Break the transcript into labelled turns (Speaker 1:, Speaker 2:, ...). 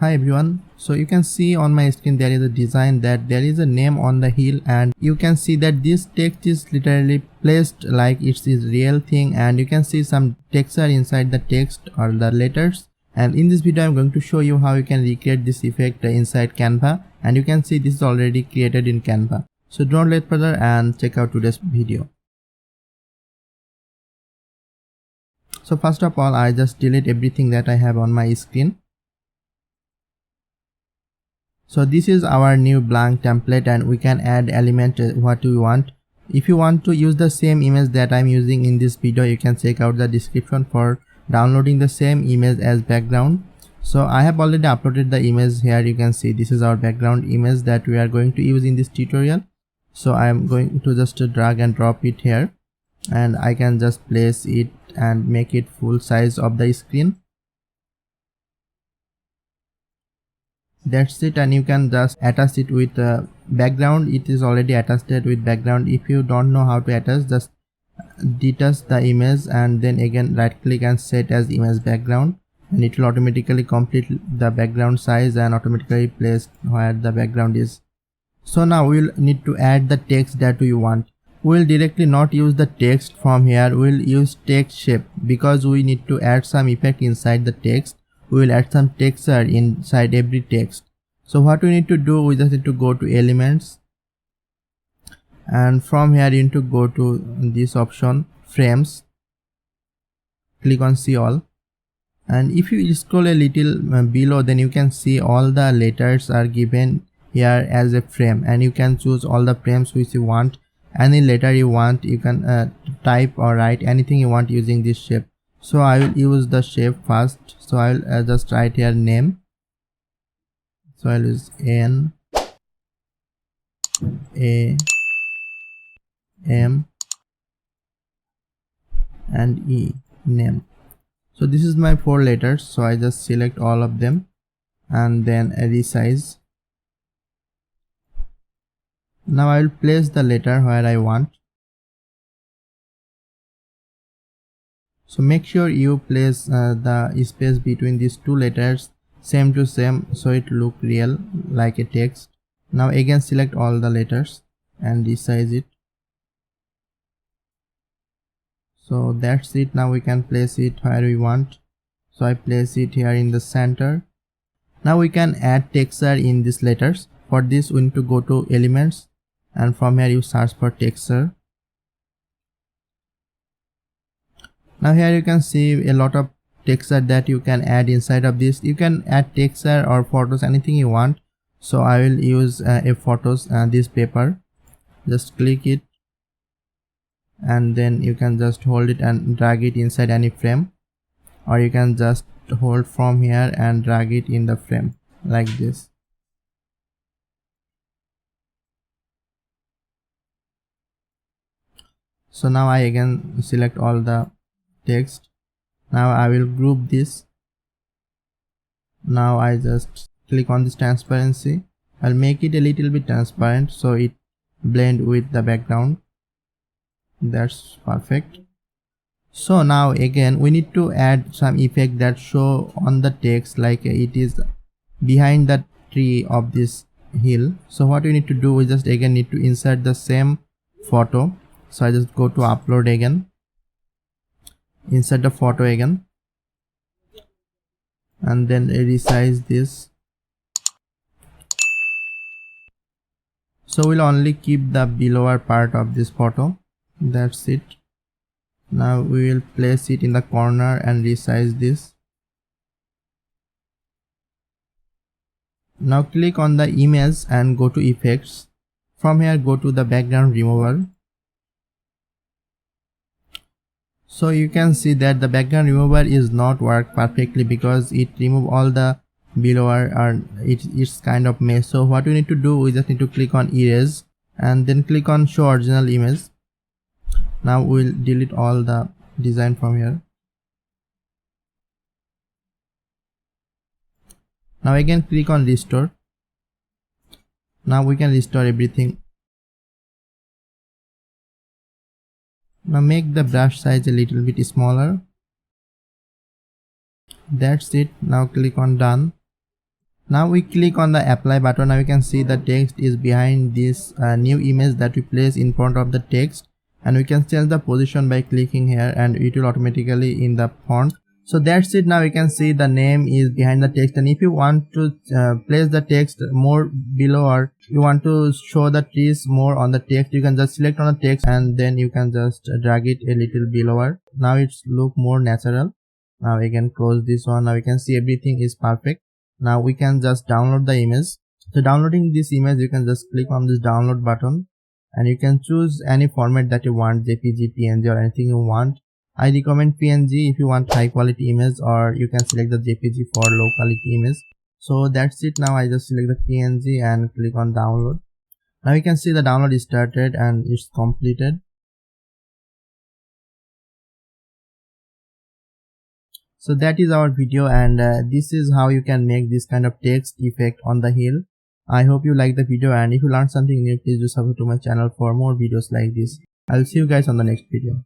Speaker 1: Hi everyone, so you can see on my screen there is a design that there is a name on the hill, and you can see that this text is literally placed like it's this real thing, and you can see some texture inside the text or the letters. And in this video I'm going to show you how you can recreate this effect inside Canva, and you can see this is already created in Canva. So don't let further and check out today's video. So first of all, I just delete everything that I have on my screen. So this is our new blank template, and we can add element what we want. If you want to use the same image that I'm using in this video, you can check out the description for downloading the same image as background. So I have already uploaded the image here. You can see this is our background image that we are going to use in this tutorial. So I am going to just drag and drop it here, and I can just place it and make it full size of the screen. That's it, and you can just attach it with background. It is already attached with background. If you don't know how to attach, just detach the image and then again right click and set as image background, and it will automatically complete the background size and automatically place where the background is. So now we'll need to add the text that we want. We'll directly not use the text from here. We'll use text shape because we need to add some effect inside the text. We will add some texture inside every text. So what we need to do, we just need to go to elements, and from here you need to go to this option frames, click on see all, and if you scroll a little below, then you can see all the letters are given here as a frame, and you can choose all the frames which you want. Any letter you want, you can type or write anything you want using this shape. So I will use the shape first. So I will just write here name. So I will use N A M and E, name. So this is my 4 letters. So I just select all of them and then resize. Now I will place the letter where I want. So make sure you place the space between these 2 letters same to same, so it look real like a text. Now again select all the letters and resize it. So that's it. Now we can place it where we want. So I place it here in the center. Now we can add texture in these letters. For this we need to go to elements, and from here you search for texture. Now here you can see a lot of texture that you can add inside of this. You can add texture or photos, anything you want. So I will use a photos this paper. Just click it, and then you can just hold it and drag it inside any frame, or you can just hold from here and drag it in the frame like this. So now I again select all the text. Now I will group this. Now I just click on this transparency. I'll make it a little bit transparent so it blend with the background. That's perfect. So now again we need to add some effect that show on the text like it is behind the tree of this hill. So what we need to do, we just again need to insert the same photo. So I just go to upload again, insert the photo again, and then resize this. So we'll only keep the below part of this photo. That's it. Now we will place it in the corner and resize this. Now click on the image and go to effects. From here go to the background remover. So you can see that the background remover is not work perfectly because it remove all the below or it's kind of mess. So what we need to do, we just need to click on erase and then click on show original image. Now we'll delete all the design from here. Now again click on restore. Now we can restore everything. Now make the brush size a little bit smaller. That's it. Now click on done. Now we click on the apply button. Now you can see the text is behind this new image that we place in front of the text, and we can change the position by clicking here, and it will automatically in the font. So that's it. Now you can see the name is behind the text, and if you want to place the text more below, or you want to show the trees more on the text, you can just select on the text and then you can just drag it a little below. Now it's look more natural. Now we can close this one. Now you can see everything is perfect. Now we can just download the image. So downloading this image, you can just click on this download button, and you can choose any format that you want, JPG, PNG, or anything you want. I recommend PNG if you want high quality image, or you can select the JPG for low quality image. So that's it. Now I just select the PNG and click on download. Now you can see the download is started and it's completed. So that is our video, and this is how you can make this kind of text effect on the hill. I hope you like the video, and if you learned something new, please do subscribe to my channel for more videos like this. I'll see you guys on the next video.